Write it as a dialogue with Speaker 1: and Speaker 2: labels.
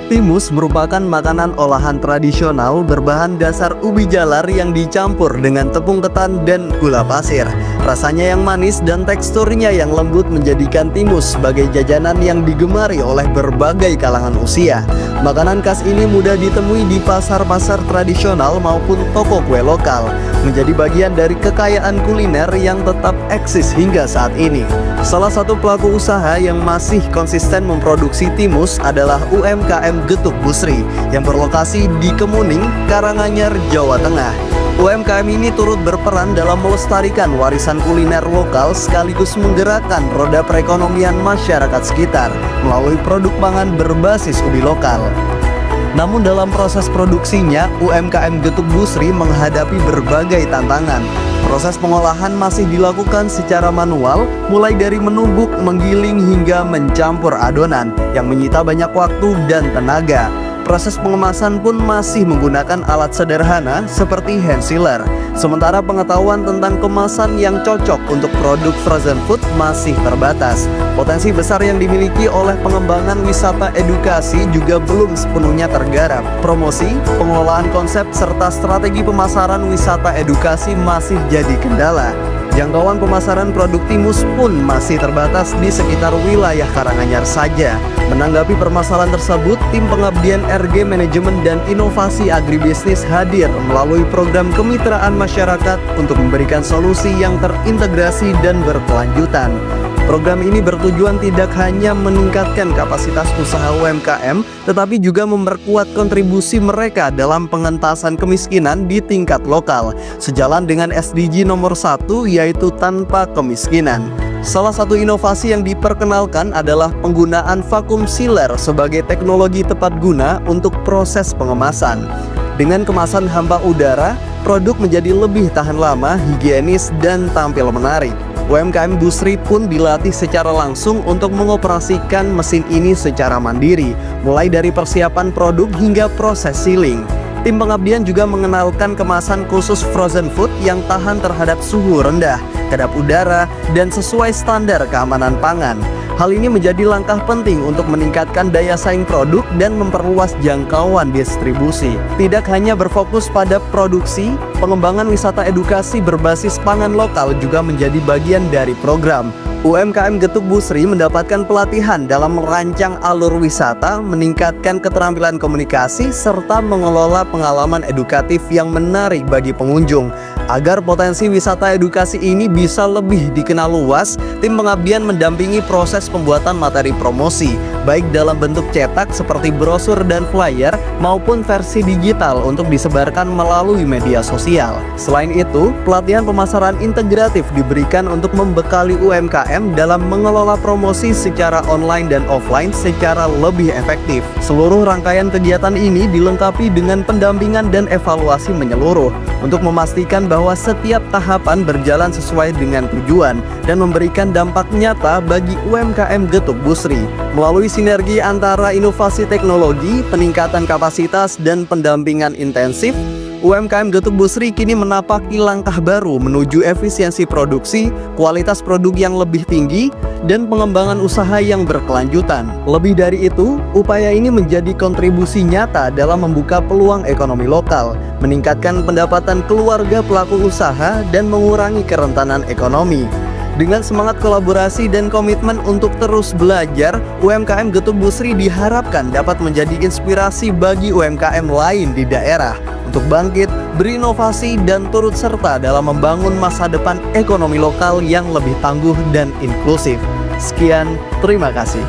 Speaker 1: Timus merupakan makanan olahan tradisional berbahan dasar ubi jalar yang dicampur dengan tepung ketan dan gula pasir. Rasanya yang manis dan teksturnya yang lembut menjadikan timus sebagai jajanan yang digemari oleh berbagai kalangan usia. Makanan khas ini mudah ditemui di pasar-pasar tradisional maupun toko kue lokal, menjadi bagian dari kekayaan kuliner yang tetap eksis hingga saat ini. Salah satu pelaku usaha yang masih konsisten memproduksi timus adalah UMKM Getuk Busri yang berlokasi di Kemuning, Karanganyar, Jawa Tengah. UMKM ini turut berperan dalam melestarikan warisan kuliner lokal sekaligus menggerakkan roda perekonomian masyarakat sekitar melalui produk pangan berbasis ubi lokal. Namun dalam proses produksinya, UMKM Getuk Busri menghadapi berbagai tantangan. Proses pengolahan masih dilakukan secara manual, mulai dari menumbuk, menggiling, hingga mencampur adonan yang menyita banyak waktu dan tenaga. Proses pengemasan pun masih menggunakan alat sederhana seperti hand sealer. Sementara pengetahuan tentang kemasan yang cocok untuk produk frozen food masih terbatas. Potensi besar yang dimiliki oleh pengembangan wisata edukasi juga belum sepenuhnya tergarap. Promosi, pengelolaan konsep, serta strategi pemasaran wisata edukasi masih jadi kendala. Jangkauan pemasaran produk timus pun masih terbatas di sekitar wilayah Karanganyar saja. Menanggapi permasalahan tersebut, tim pengabdian RG Manajemen dan Inovasi Agribisnis hadir melalui program kemitraan masyarakat untuk memberikan solusi yang terintegrasi dan berkelanjutan. Program ini bertujuan tidak hanya meningkatkan kapasitas usaha UMKM, tetapi juga memperkuat kontribusi mereka dalam pengentasan kemiskinan di tingkat lokal, sejalan dengan SDG nomor 1 yaitu tanpa kemiskinan. Salah satu inovasi yang diperkenalkan adalah penggunaan vacuum sealer sebagai teknologi tepat guna untuk proses pengemasan. Dengan kemasan hampa udara, produk menjadi lebih tahan lama, higienis, dan tampil menarik. UMKM Busri pun dilatih secara langsung untuk mengoperasikan mesin ini secara mandiri, mulai dari persiapan produk hingga proses sealing. Tim pengabdian juga mengenalkan kemasan khusus frozen food yang tahan terhadap suhu rendah, kedap udara, dan sesuai standar keamanan pangan. Hal ini menjadi langkah penting untuk meningkatkan daya saing produk dan memperluas jangkauan distribusi. Tidak hanya berfokus pada produksi, pengembangan wisata edukasi berbasis pangan lokal juga menjadi bagian dari program. UMKM Getuk Busri mendapatkan pelatihan dalam merancang alur wisata, meningkatkan keterampilan komunikasi, serta mengelola pengalaman edukatif yang menarik bagi pengunjung. Agar potensi wisata edukasi ini bisa lebih dikenal luas, tim pengabdian mendampingi proses pembuatan materi promosi, baik dalam bentuk cetak seperti brosur dan flyer, maupun versi digital untuk disebarkan melalui media sosial. Selain itu, pelatihan pemasaran integratif diberikan untuk membekali UMKM dalam mengelola promosi secara online dan offline secara lebih efektif. Seluruh rangkaian kegiatan ini dilengkapi dengan pendampingan dan evaluasi menyeluruh untuk memastikan bahwa setiap tahapan berjalan sesuai dengan tujuan dan memberikan dampak nyata bagi UMKM Getuk Busri. Melalui sinergi antara inovasi teknologi, peningkatan kapasitas, dan pendampingan intensif, UMKM Getuk Busri kini menapaki langkah baru menuju efisiensi produksi, kualitas produk yang lebih tinggi, dan pengembangan usaha yang berkelanjutan. Lebih dari itu, upaya ini menjadi kontribusi nyata dalam membuka peluang ekonomi lokal, meningkatkan pendapatan keluarga pelaku usaha, dan mengurangi kerentanan ekonomi. Dengan semangat kolaborasi dan komitmen untuk terus belajar, UMKM Getuk Busri diharapkan dapat menjadi inspirasi bagi UMKM lain di daerah untuk bangkit, berinovasi, dan turut serta dalam membangun masa depan ekonomi lokal yang lebih tangguh dan inklusif. Sekian, terima kasih.